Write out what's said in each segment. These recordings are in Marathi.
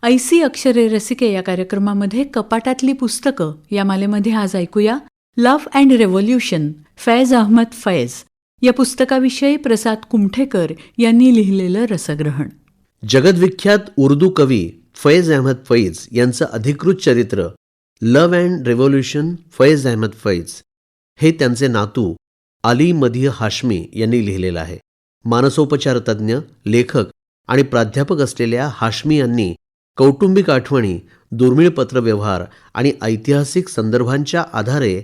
ऐसी अक्षरे रसिके या कार्यक्रमामध्ये कपाटातली पुस्तकं या मालेमध्ये आज ऐकूया love and revolution Faiz Ahmad Faiz या पुस्तकाविषयी प्रसाद कुमठेकर यांनी लिहिलेलं रसग्रहण. जगद्विख्यात उर्दू कवी फैज अहमद फैज यांचं अधिकृत चरित्र love and revolution Faiz Ahmad Faiz हे त्यांचे नातू अली मदिह हाशमी यांनी लिहिलेलं आहे. मानसोपचार तज्ज्ञ, लेखक आणि प्राध्यापक असलेल्या हाशमी यांनी कौटुंबिक आठवणी, दुर्मिळ पत्रव्यवहार आणि ऐतिहासिक संदर्भांच्या आधारे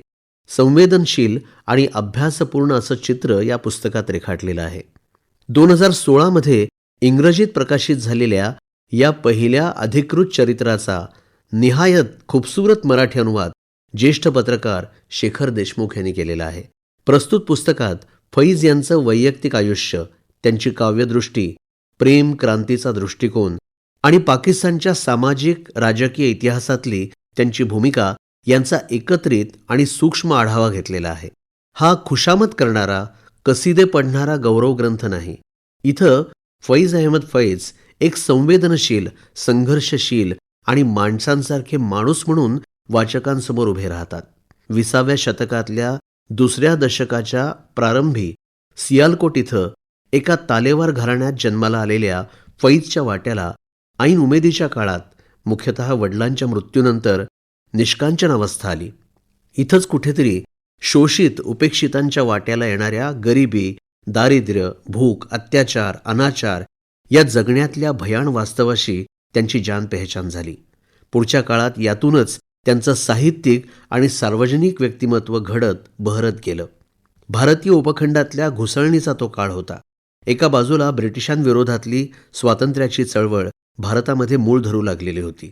संवेदनशील आणि अभ्यासपूर्ण असं चित्र या पुस्तकात रेखाटलेलं आहे. 2016 मध्ये इंग्रजीत प्रकाशित झालेल्या या पहिल्या अधिकृत चरित्राचा निहायत खूबसूरत मराठी अनुवाद ज्येष्ठ पत्रकार शेखर देशमुख यांनी केलेला आहे. प्रस्तुत पुस्तकात फैज यांचं वैयक्तिक आयुष्य, त्यांची काव्यदृष्टी, प्रेम क्रांतीचा दृष्टिकोन आणि पाकिस्तानच्या सामाजिक राजकीय इतिहासातली त्यांची भूमिका यांचा एकत्रित आणि सूक्ष्म आढावा घेतलेला आहे. हा खुशामत करणारा, कसिदे पढणारा गौरव ग्रंथ नाही. इथं फैज अहमद फैज एक संवेदनशील, संघर्षशील आणि माणसांसारखे माणूस म्हणून वाचकांसमोर उभे राहतात. 20व्या शतकातल्या दुसऱ्या दशकाच्या प्रारंभी सियालकोट इथं एका तालेवार घराण्यात जन्माला आलेल्या फैजच्या वाट्याला ऐन उमेदीच्या काळात, मुख्यतः वडिलांच्या मृत्यूनंतर निष्कांचन अवस्था आली. इथंच कुठेतरी शोषित उपेक्षितांच्या वाट्याला येणाऱ्या गरिबी, दारिद्र्य, भूक, अत्याचार, अनाचार या जगण्यातल्या भयान वास्तवाशी त्यांची जान पेहचान झाली. पुढच्या काळात यातूनच त्यांचं साहित्यिक आणि सार्वजनिक व्यक्तिमत्व घडत बहरत गेलं. भारतीय उपखंडातल्या घुसळणीचा तो काळ होता. एका बाजूला ब्रिटिशांविरोधातली स्वातंत्र्याची चळवळ भारतामध्ये मूळ धरू लागलेली होती.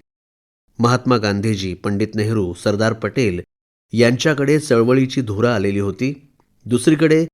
महात्मा गांधीजी, पंडित नेहरू, सरदार पटेल यांच्याकडे चळवळीची धुरा आलेली होती. दुसरीकडे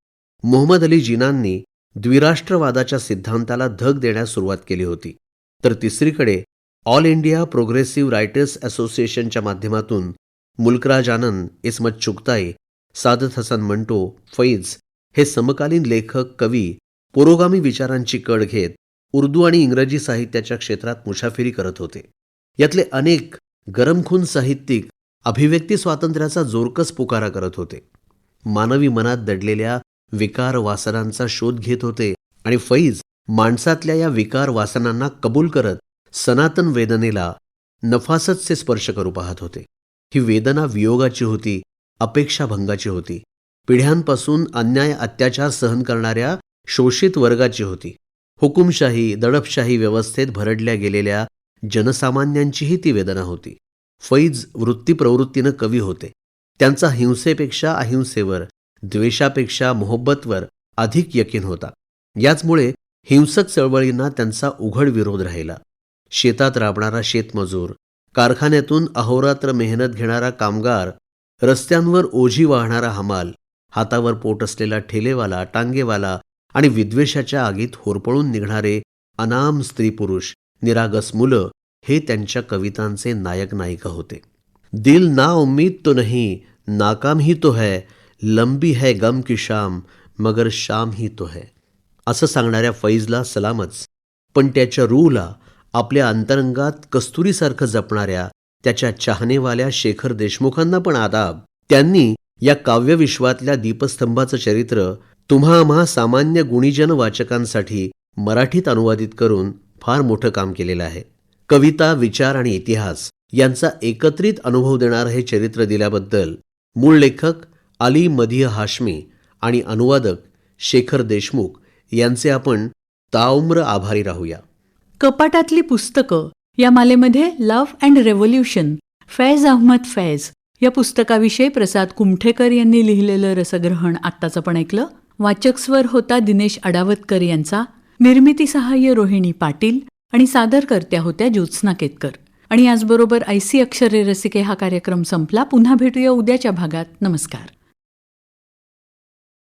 मोहम्मद अली जिनांनी द्विराष्ट्रवादाच्या सिद्धांताला धग देण्यास सुरुवात केली होती. तर तिसरीकडे ऑल इंडिया प्रोग्रेसिव्ह रायटर्स असोसिएशनच्या माध्यमातून मुल्कराज आनंद, इस्मत चुगताई, सादत हसन मंटो, फैज हे समकालीन लेखक, कवी पुरोगामी विचारांची कड घेत उर्दू आणि इंग्रजी साहित्याच्या क्षेत्रात मुसाफिरी करत होते. यातले अनेक गरमखून साहित्यिक अभिव्यक्ती स्वातंत्र्याचा जोरकस पुकारा करत होते. मानवी मनात दडलेल्या विकार वासनांचा शोध घेत होते आणि फैज माणसातल्या या विकार वासनांना कबूल करत सनातन वेदनेला नफासतचे स्पर्श करू पाहत होते. ही वेदना वियोगाची होती, अपेक्षाभंगाची होती, पिढ्यांपासून अन्याय अत्याचार सहन करणाऱ्या शोषित वर्गाची होती. हुकुमशाही, दडपशाही व्यवस्थेत भरडल्या गेलेल्या जनसामान्यांचीही ती वेदना होती. फैज वृत्तीप्रवृत्तीनं कवी होते. त्यांचा हिंसेपेक्षा अहिंसेवर, द्वेषापेक्षा मोहब्बतवर अधिक यकीन होता. याचमुळे हिंसक चळवळींना त्यांचा उघड विरोध राहिला. शेतात राबणारा शेतमजूर, कारखान्यातून अहोरात्र मेहनत घेणारा कामगार, रस्त्यांवर ओझी वाहणारा हमाल, हातावर पोट असलेला ठेलेवाला, टांगेवाला आणि विद्वेषाच्या आगीत होरपळून निघणारे अनाम स्त्री पुरुष, निरागस मुलं हे त्यांच्या कवितांचे नायक नायिका होते. दिल ना उम्मीद तो नहीं, नाकाम ही तो है, लंबी है गम की शाम, मगर शाम ही तो है असं सांगणाऱ्या फैजला सलामच. पण त्याच्या रूहला आपल्या अंतरंगात कस्तुरीसारखं जपणाऱ्या त्याच्या चाहनेवाल्या शेखर देशमुखांना पण आदाब. त्यांनी या काव्यविश्वातल्या दीपस्तंभाचं चरित्र तुम्हा आम्हा सामान्य गुणीजन वाचकांसाठी मराठीत अनुवादित करून फार मोठं काम केलेलं आहे. कविता, विचार आणि इतिहास यांचा एकत्रित अनुभव देणारं हे चरित्र दिल्याबद्दल मूळ लेखक अली मदिह हाशमी आणि अनुवादक शेखर देशमुख यांचे आपण ताउम्र आभारी राहूया. कपाटातली पुस्तकं या मालेमध्ये love and revolution Faiz Ahmad Faiz या पुस्तकाविषयी प्रसाद कुमठेकर यांनी लिहिलेलं रसग्रहण आत्ताच आपण ऐकलं. वाचक स्वर होता दिनेश अडावतकर यांचा, निर्मिती सहाय्य रोहिणी पाटील आणि सादरकर्त्या होत्या ज्योत्स्ना केतकर. आणि याचबरोबर ऐसी अक्षरे रसिके हा कार्यक्रम संपला. पुन्हा भेटूया उद्याच्या भागात. नमस्कार.